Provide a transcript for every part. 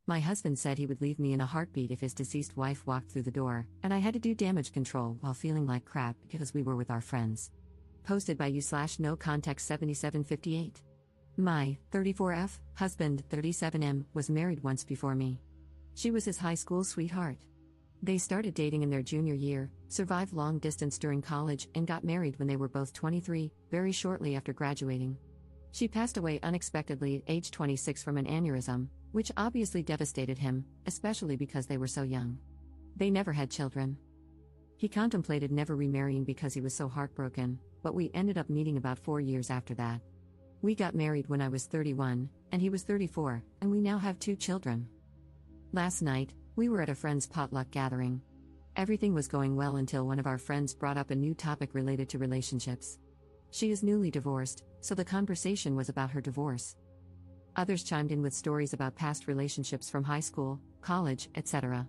My husband said he would leave me in a heartbeat if his deceased wife walked through the door, and I had to do damage control while feeling like crap because we were with our friends. Posted by you/no context 7758. My 34F husband, 37M, was married once before me. She was his high school sweetheart. They started dating in their junior year, survived long distance during college, and got married when they were both 23, very shortly after graduating. She passed away unexpectedly at age 26 from an aneurysm, which obviously devastated him, especially because they were so young. They never had children. He contemplated never remarrying because he was so heartbroken, but we ended up meeting about 4 years after that. We got married when I was 31, and he was 34, and we now have 2 children. Last night, we were at a friend's potluck gathering. Everything was going well until one of our friends brought up a new topic related to relationships. She is newly divorced, so the conversation was about her divorce. Others chimed in with stories about past relationships from high school, college, etc.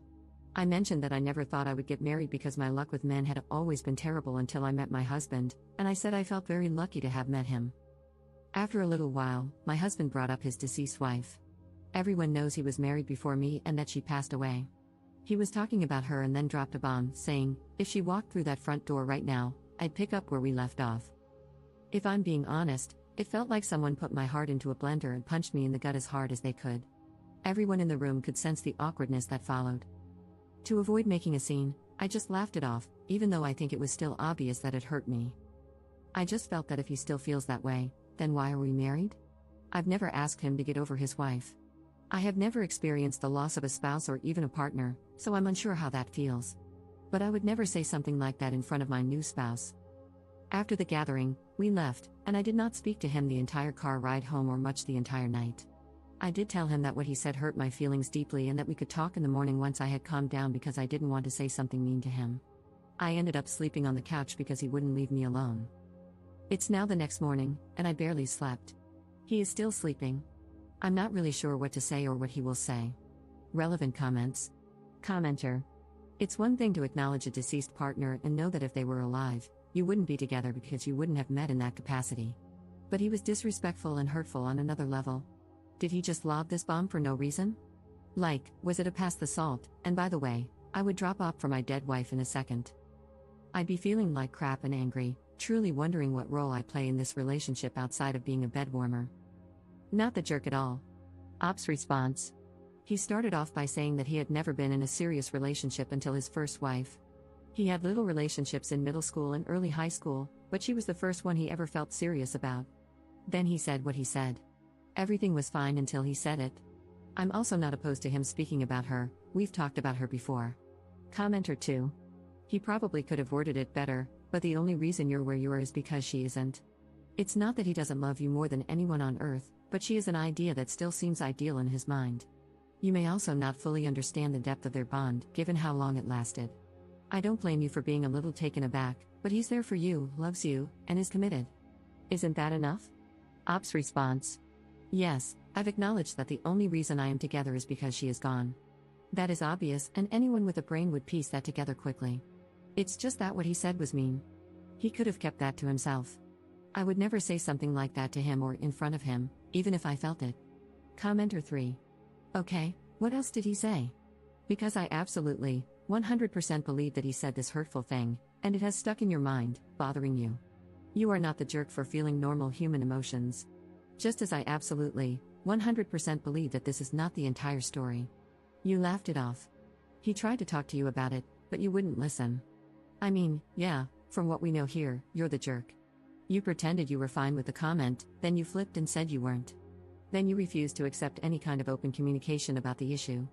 I mentioned that I never thought I would get married because my luck with men had always been terrible until I met my husband, and I said I felt very lucky to have met him. After a little while, my husband brought up his deceased wife. Everyone knows he was married before me and that she passed away. He was talking about her and then dropped a bomb, saying, if she walked through that front door right now, I'd pick up where we left off. If I'm being honest, it felt like someone put my heart into a blender and punched me in the gut as hard as they could. Everyone in the room could sense the awkwardness that followed. To avoid making a scene, I just laughed it off, even though I think it was still obvious that it hurt me. I just felt that if he still feels that way, then why are we married? I've never asked him to get over his wife. I have never experienced the loss of a spouse or even a partner, so I'm unsure how that feels. But I would never say something like that in front of my new spouse. After the gathering, we left, and I did not speak to him the entire car ride home or much the entire night. I did tell him that what he said hurt my feelings deeply and that we could talk in the morning once I had calmed down because I didn't want to say something mean to him. I ended up sleeping on the couch because he wouldn't leave me alone. It's now the next morning, and I barely slept. He is still sleeping. I'm not really sure what to say or what he will say. Relevant comments. Commenter. It's one thing to acknowledge a deceased partner and know that if they were alive, you wouldn't be together because you wouldn't have met in that capacity. But he was disrespectful and hurtful on another level. Did he just lob this bomb for no reason? Like, was it a pass the salt? And by the way, I would drop off for my dead wife in a second. I'd be feeling like crap and angry, truly wondering what role I play in this relationship outside of being a bedwarmer. Not the jerk at all. Ops response. He started off by saying that he had never been in a serious relationship until his first wife. He had little relationships in middle school and early high school, but she was the first one he ever felt serious about. Then he said what he said. Everything was fine until he said it. I'm also not opposed to him speaking about her, we've talked about her before. Commenter 2. He probably could have worded it better, but the only reason you're where you are is because she isn't. It's not that he doesn't love you more than anyone on earth, but she is an idea that still seems ideal in his mind. You may also not fully understand the depth of their bond, given how long it lasted. I don't blame you for being a little taken aback, but he's there for you, loves you, and is committed. Isn't that enough? Ops response. Yes, I've acknowledged that the only reason I am together is because she is gone. That is obvious, and anyone with a brain would piece that together quickly. It's just that what he said was mean. He could have kept that to himself. I would never say something like that to him or in front of him, even if I felt it. Commenter 3. Okay, what else did he say? Because I absolutely, 100% believe that he said this hurtful thing, and it has stuck in your mind, bothering you. You are not the jerk for feeling normal human emotions. Just as I absolutely, 100% believe that this is not the entire story. You laughed it off. He tried to talk to you about it, but you wouldn't listen. I mean, yeah, from what we know here, you're the jerk. You pretended you were fine with the comment, then you flipped and said you weren't. Then you refused to accept any kind of open communication about the issue.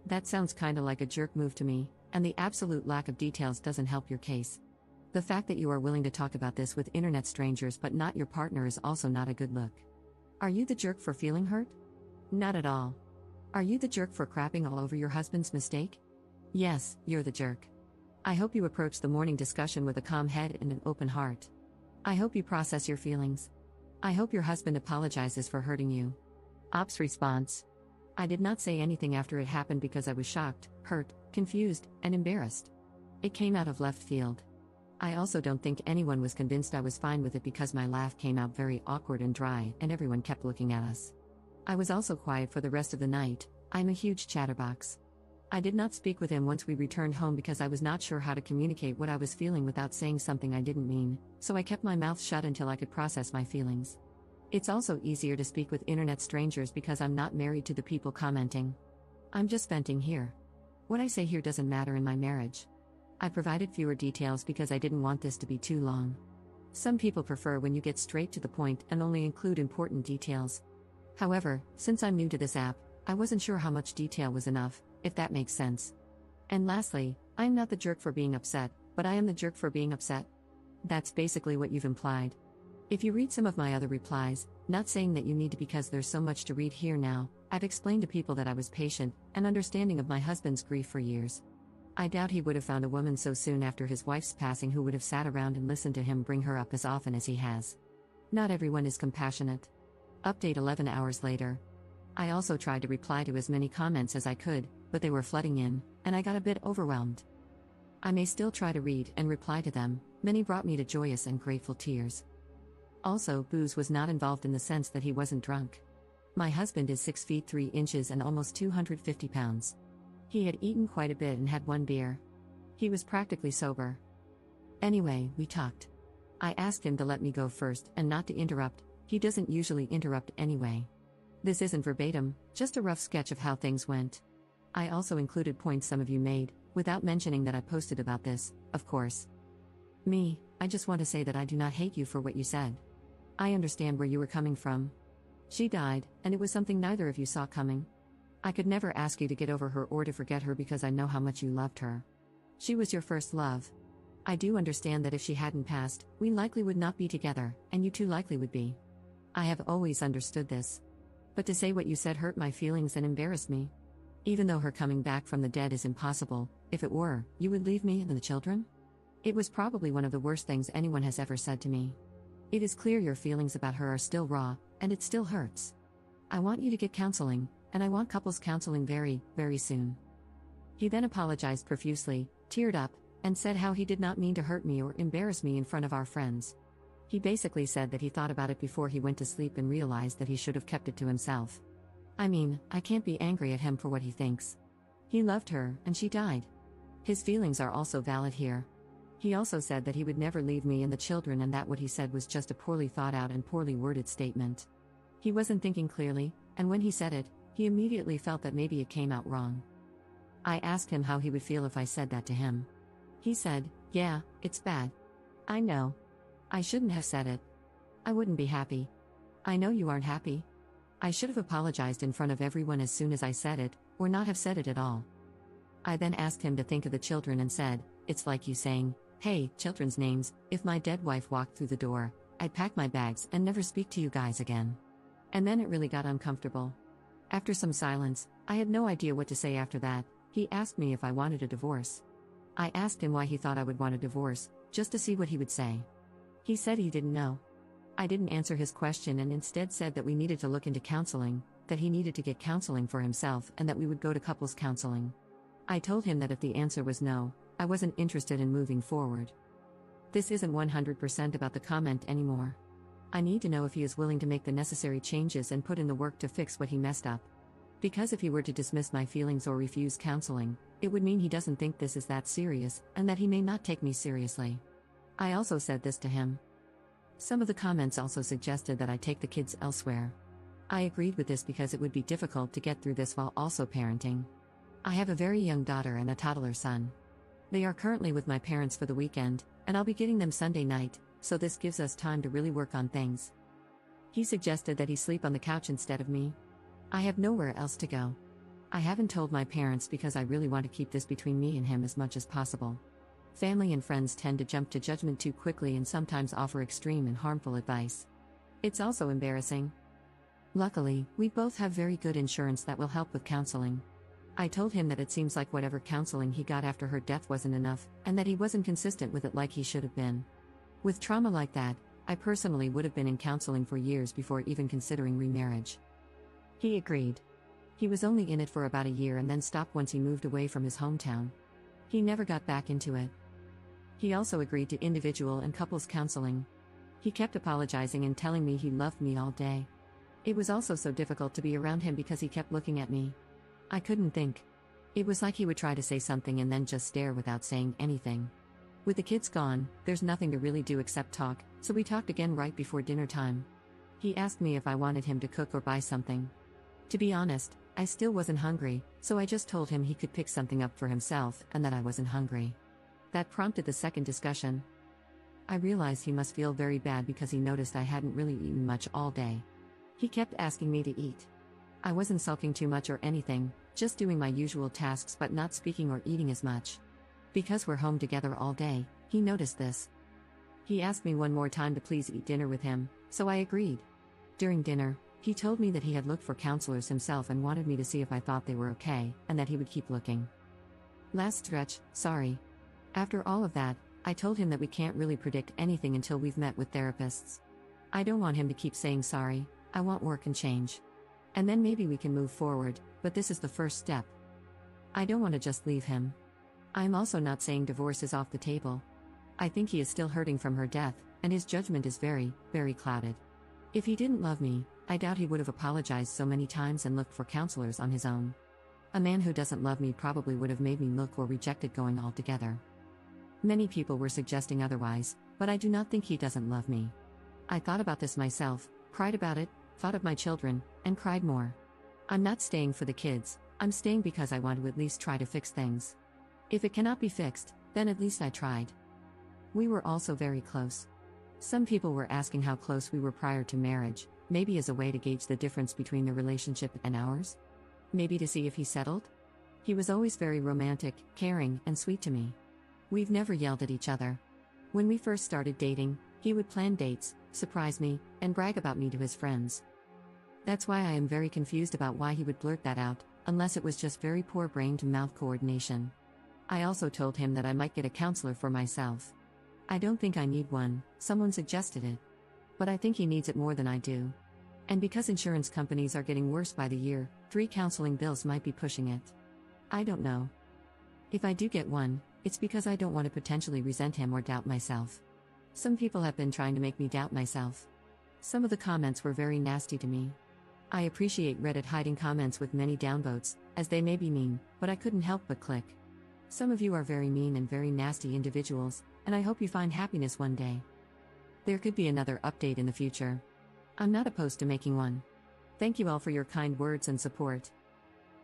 That sounds kinda like a jerk move to me, and the absolute lack of details doesn't help your case. The fact that you are willing to talk about this with internet strangers but not your partner is also not a good look. Are you the jerk for feeling hurt? Not at all. Are you the jerk for crapping all over your husband's mistake? Yes, you're the jerk. I hope you approach the morning discussion with a calm head and an open heart. I hope you process your feelings. I hope your husband apologizes for hurting you. Ops response. I did not say anything after it happened because I was shocked, hurt, confused, and embarrassed. It came out of left field. I also don't think anyone was convinced I was fine with it because my laugh came out very awkward and dry and everyone kept looking at us. I was also quiet for the rest of the night, I'm a huge chatterbox. I did not speak with him once we returned home because I was not sure how to communicate what I was feeling without saying something I didn't mean, so I kept my mouth shut until I could process my feelings. It's also easier to speak with internet strangers because I'm not married to the people commenting. I'm just venting here. What I say here doesn't matter in my marriage. I provided fewer details because I didn't want this to be too long. Some people prefer when you get straight to the point and only include important details. However, since I'm new to this app, I wasn't sure how much detail was enough, if that makes sense. And lastly, I'm not the jerk for being upset, but I am the jerk for being upset. That's basically what you've implied. If you read some of my other replies, not saying that you need to because there's so much to read here now, I've explained to people that I was patient and understanding of my husband's grief for years. I doubt he would have found a woman so soon after his wife's passing who would have sat around and listened to him bring her up as often as he has. Not everyone is compassionate. Update 11 hours later. I also tried to reply to as many comments as I could, but they were flooding in, and I got a bit overwhelmed. I may still try to read and reply to them. Many brought me to joyous and grateful tears. Also, booze was not involved in the sense that he wasn't drunk. My husband is 6 feet 3 inches and almost 250 pounds. He had eaten quite a bit and had one beer. He was practically sober. Anyway, we talked. I asked him to let me go first and not to interrupt. He doesn't usually interrupt anyway. This isn't verbatim, just a rough sketch of how things went. I also included points some of you made, without mentioning that I posted about this, of course. I just want to say that I do not hate you for what you said. I understand where you were coming from. She died, and it was something neither of you saw coming. I could never ask you to get over her or to forget her because I know how much you loved her. She was your first love. I do understand that if she hadn't passed, we likely would not be together, and you too likely would be. I have always understood this. But to say what you said hurt my feelings and embarrassed me. Even though her coming back from the dead is impossible, if it were, you would leave me and the children? It was probably one of the worst things anyone has ever said to me. It is clear your feelings about her are still raw, and it still hurts. I want you to get counseling, and I want couples counseling very, very soon. He then apologized profusely, teared up, and said how he did not mean to hurt me or embarrass me in front of our friends. He basically said that he thought about it before he went to sleep and realized that he should have kept it to himself. I mean, I can't be angry at him for what he thinks. He loved her, and she died. His feelings are also valid here. He also said that he would never leave me and the children and that what he said was just a poorly thought out and poorly worded statement. He wasn't thinking clearly, and when he said it, he immediately felt that maybe it came out wrong. I asked him how he would feel if I said that to him. He said, "Yeah, it's bad. I know. I shouldn't have said it. I wouldn't be happy. I know you aren't happy. I should have apologized in front of everyone as soon as I said it, or not have said it at all." I then asked him to think of the children and said, "It's like you saying, hey, children's names, if my dead wife walked through the door, I'd pack my bags and never speak to you guys again." And then it really got uncomfortable. After some silence, I had no idea what to say after that. He asked me if I wanted a divorce. I asked him why he thought I would want a divorce, just to see what he would say. He said he didn't know. I didn't answer his question and instead said that we needed to look into counseling, that he needed to get counseling for himself and that we would go to couples counseling. I told him that if the answer was no, I wasn't interested in moving forward. This isn't 100% about the comment anymore. I need to know if he is willing to make the necessary changes and put in the work to fix what he messed up. Because if he were to dismiss my feelings or refuse counseling, it would mean he doesn't think this is that serious and that he may not take me seriously. I also said this to him. Some of the comments also suggested that I take the kids elsewhere. I agreed with this because it would be difficult to get through this while also parenting. I have a very young daughter and a toddler son. They are currently with my parents for the weekend, and I'll be getting them Sunday night, so this gives us time to really work on things. He suggested that he sleep on the couch instead of me. I have nowhere else to go. I haven't told my parents because I really want to keep this between me and him as much as possible. Family and friends tend to jump to judgment too quickly and sometimes offer extreme and harmful advice. It's also embarrassing. Luckily, we both have very good insurance that will help with counseling. I told him that it seems like whatever counseling he got after her death wasn't enough, and that he wasn't consistent with it like he should have been. With trauma like that, I personally would have been in counseling for years before even considering remarriage. He agreed. He was only in it for about a year and then stopped once he moved away from his hometown. He never got back into it. He also agreed to individual and couples counseling. He kept apologizing and telling me he loved me all day. It was also so difficult to be around him because he kept looking at me. I couldn't think. It was like he would try to say something and then just stare without saying anything. With the kids gone, there's nothing to really do except talk, so we talked again right before dinner time. He asked me if I wanted him to cook or buy something. To be honest, I still wasn't hungry, so I just told him he could pick something up for himself and that I wasn't hungry. That prompted the second discussion. I realized he must feel very bad because he noticed I hadn't really eaten much all day. He kept asking me to eat. I wasn't sulking too much or anything, just doing my usual tasks but not speaking or eating as much. Because we're home together all day, he noticed this. He asked me one more time to please eat dinner with him, so I agreed. During dinner, he told me that he had looked for counselors himself and wanted me to see if I thought they were okay, and that he would keep looking. Last stretch, sorry. After all of that, I told him that we can't really predict anything until we've met with therapists. I don't want him to keep saying sorry, I want work and change. And then maybe we can move forward, but this is the first step. I don't want to just leave him. I'm also not saying divorce is off the table. I think he is still hurting from her death, and his judgment is very, very clouded. If he didn't love me, I doubt he would have apologized so many times and looked for counselors on his own. A man who doesn't love me probably would have made me look or rejected going altogether. Many people were suggesting otherwise, but I do not think he doesn't love me. I thought about this myself, cried about it, thought of my children, and cried more. I'm not staying for the kids, I'm staying because I want to at least try to fix things. If it cannot be fixed, then at least I tried. We were also very close. Some people were asking how close we were prior to marriage, maybe as a way to gauge the difference between the relationship and ours? Maybe to see if he settled? He was always very romantic, caring, and sweet to me. We've never yelled at each other. When we first started dating, he would plan dates, surprise me, and brag about me to his friends. That's why I am very confused about why he would blurt that out, unless it was just very poor brain-to-mouth coordination. I also told him that I might get a counselor for myself. I don't think I need one, someone suggested it. But I think he needs it more than I do. And because insurance companies are getting worse by the year, 3 counseling bills might be pushing it. I don't know. If I do get one, it's because I don't want to potentially resent him or doubt myself. Some people have been trying to make me doubt myself. Some of the comments were very nasty to me. I appreciate Reddit hiding comments with many downvotes, as they may be mean, but I couldn't help but click. Some of you are very mean and very nasty individuals, and I hope you find happiness one day. There could be another update in the future. I'm not opposed to making one. Thank you all for your kind words and support.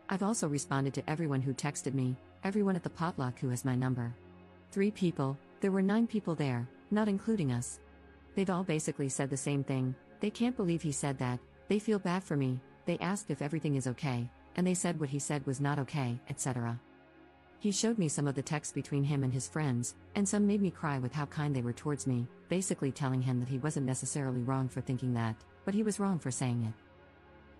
I've also responded to everyone who texted me, everyone at the potluck who has my number. 3 people, there were 9 people there, not including us. They've all basically said the same thing, they can't believe he said that, they feel bad for me, they asked if everything is okay, and they said what he said was not okay, etc. He showed me some of the texts between him and his friends, and some made me cry with how kind they were towards me, basically telling him that he wasn't necessarily wrong for thinking that, but he was wrong for saying it.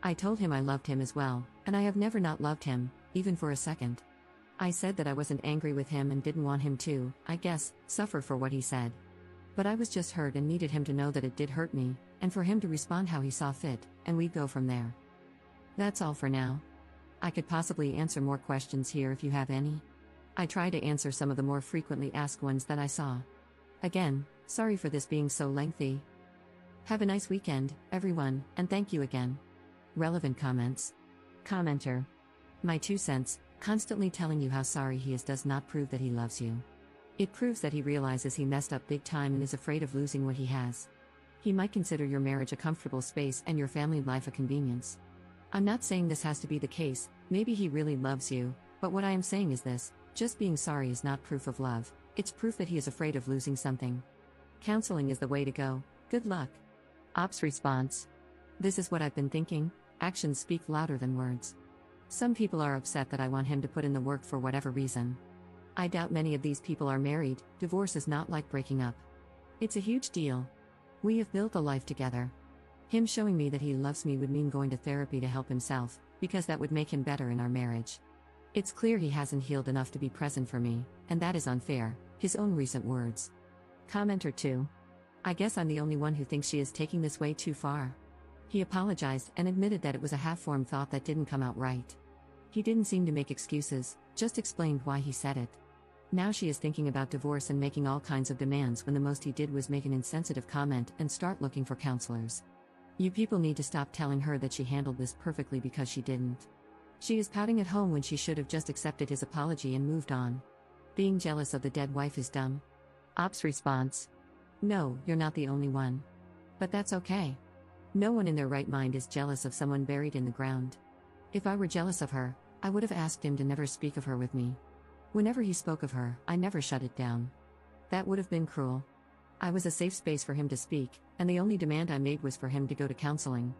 I told him I loved him as well, and I have never not loved him, even for a second. I said that I wasn't angry with him and didn't want him to, I guess, suffer for what he said. But I was just hurt and needed him to know that it did hurt me, and for him to respond how he saw fit, and we'd go from there. That's all for now. I could possibly answer more questions here if you have any. I try to answer some of the more frequently asked ones that I saw. Again, sorry for this being so lengthy. Have a nice weekend, everyone, and thank you again. Relevant comments. Commenter. My 2 cents, constantly telling you how sorry he is does not prove that he loves you. It proves that he realizes he messed up big time and is afraid of losing what he has. He might consider your marriage a comfortable space and your family life a convenience. I'm not saying this has to be the case, maybe he really loves you, but what I am saying is this, just being sorry is not proof of love, it's proof that he is afraid of losing something. Counseling is the way to go, good luck. Ops response. This is what I've been thinking, actions speak louder than words. Some people are upset that I want him to put in the work for whatever reason. I doubt many of these people are married, divorce is not like breaking up. It's a huge deal. We have built a life together. Him showing me that he loves me would mean going to therapy to help himself, because that would make him better in our marriage. It's clear he hasn't healed enough to be present for me, and that is unfair, his own recent words. Commenter 2. I guess I'm the only one who thinks she is taking this way too far. He apologized and admitted that it was a half-formed thought that didn't come out right. He didn't seem to make excuses, just explained why he said it. Now she is thinking about divorce and making all kinds of demands when the most he did was make an insensitive comment and start looking for counselors. You people need to stop telling her that she handled this perfectly because she didn't. She is pouting at home when she should have just accepted his apology and moved on. Being jealous of the dead wife is dumb. Op's response: no, you're not the only one. But that's okay. No one in their right mind is jealous of someone buried in the ground. If I were jealous of her, I would have asked him to never speak of her with me. Whenever he spoke of her, I never shut it down. That would have been cruel. I was a safe space for him to speak, and the only demand I made was for him to go to counseling.